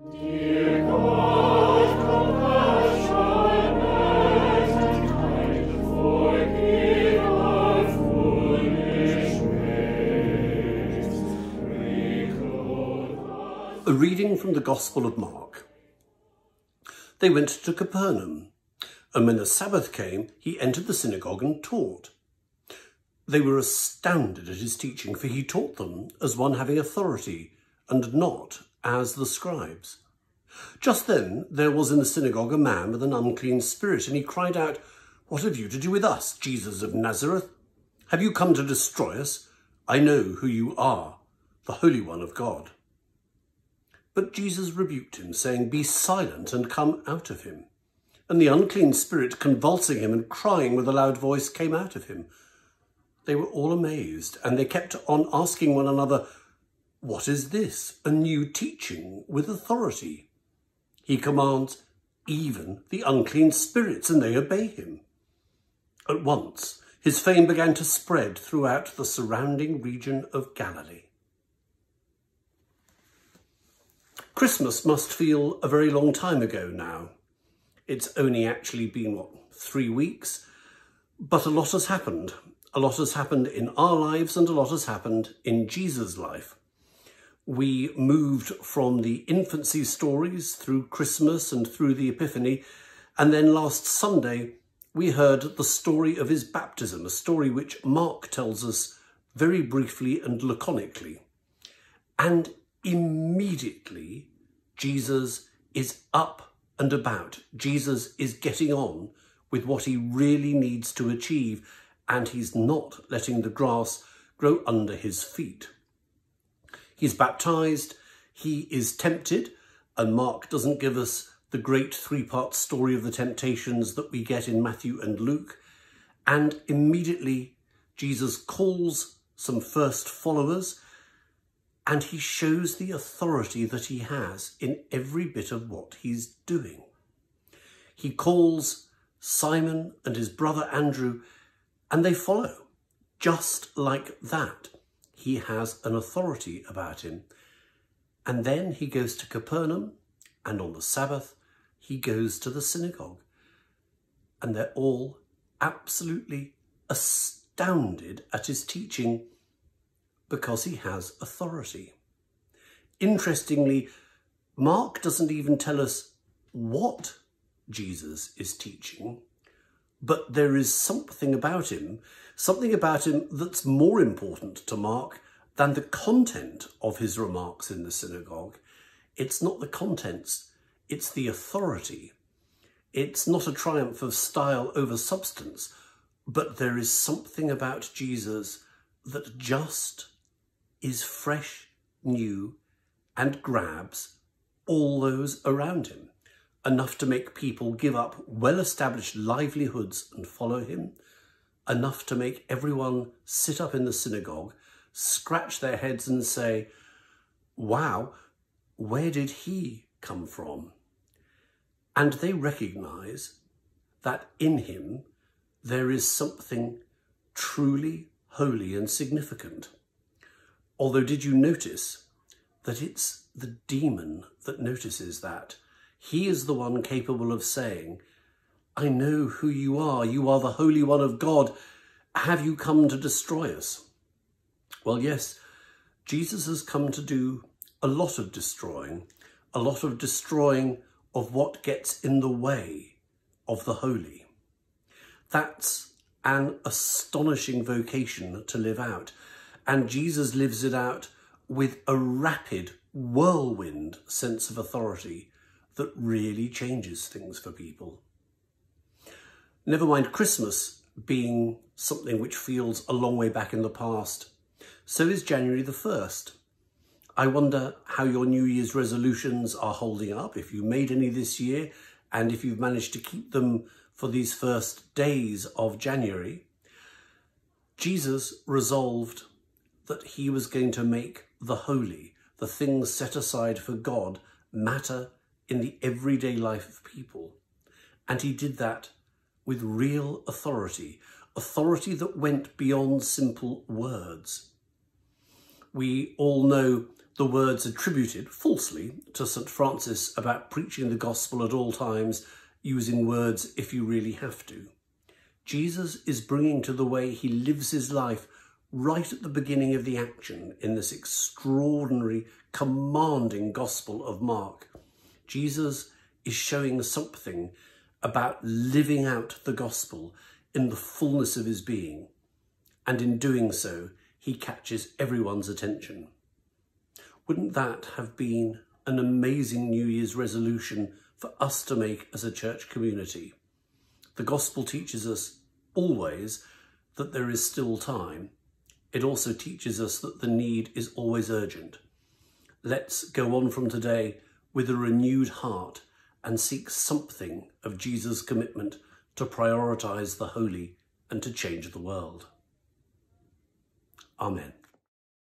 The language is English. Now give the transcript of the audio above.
Dear God, compassionate and kind, forgive our foolish ways. Reclothe us. A reading from the Gospel of Mark. They went to Capernaum, and when the Sabbath came, he entered the synagogue and taught. They were astounded at his teaching, for he taught them as one having authority, and not as the scribes. Just then there was in the synagogue a man with an unclean spirit, and he cried out, "What have you to do with us, Jesus of Nazareth? Have you come to destroy us? I know who you are, the Holy One of God." But Jesus rebuked him, saying, "Be silent and come out of him." And the unclean spirit, convulsing him and crying with a loud voice, came out of him. They were all amazed, and they kept on asking one another, "What is this? A new teaching with authority. He commands even the unclean spirits, and they obey him." At once his fame began to spread throughout the surrounding region of Galilee. Christmas must feel a very long time ago now. It's only actually been, 3 weeks? But a lot has happened. A lot has happened in our lives, and a lot has happened in Jesus' life. We moved from the infancy stories through Christmas and through the Epiphany, and then last Sunday we heard the story of his baptism, a story which Mark tells us very briefly and laconically. And immediately Jesus is up and about. Jesus is getting on with what he really needs to achieve, and he's not letting the grass grow under his feet. He's baptized, he is tempted, and Mark doesn't give us the great 3-part story of the temptations that we get in Matthew and Luke. And immediately Jesus calls some first followers, and he shows the authority that he has in every bit of what he's doing. He calls Simon and his brother Andrew, and they follow. Just like that, he has an authority about him. And then he goes to Capernaum, and on the Sabbath, he goes to the synagogue. And they're all absolutely astounded at his teaching because he has authority. Interestingly, Mark doesn't even tell us what Jesus is teaching, but there is something about him that's more important to Mark than the content of his remarks in the synagogue. It's not the contents, it's the authority. It's not a triumph of style over substance, but there is something about Jesus that just is fresh, new, and grabs all those around him, enough to make people give up well-established livelihoods and follow him, enough to make everyone sit up in the synagogue, scratch their heads and say, "Wow, where did he come from?" And they recognize that in him there is something truly holy and significant. Although, did you notice that it's the demon that notices that? He is the one capable of saying, "I know who you are the Holy One of God. Have you come to destroy us?" Well, yes, Jesus has come to do a lot of destroying of what gets in the way of the holy. That's an astonishing vocation to live out, and Jesus lives it out with a rapid whirlwind sense of authority that really changes things for people. Never mind Christmas being something which feels a long way back in the past, so is January the 1st. I wonder how your New Year's resolutions are holding up, if you made any this year, and if you've managed to keep them for these first days of January. Jesus resolved that he was going to make the holy, the things set aside for God, matter in the everyday life of people. And he did that with real authority that went beyond simple words. We all know the words attributed falsely to St. Francis about preaching the gospel at all times, using words if you really have to. Jesus is bringing to the way he lives his life right at the beginning of the action in this extraordinary, commanding Gospel of Mark. Jesus is showing something about living out the gospel in the fullness of his being, and in doing so, he catches everyone's attention. Wouldn't that have been an amazing New Year's resolution for us to make as a church community? The gospel teaches us always that there is still time. It also teaches us that the need is always urgent. Let's go on from today with a renewed heart and seek something of Jesus' commitment to prioritise the holy and to change the world. Amen.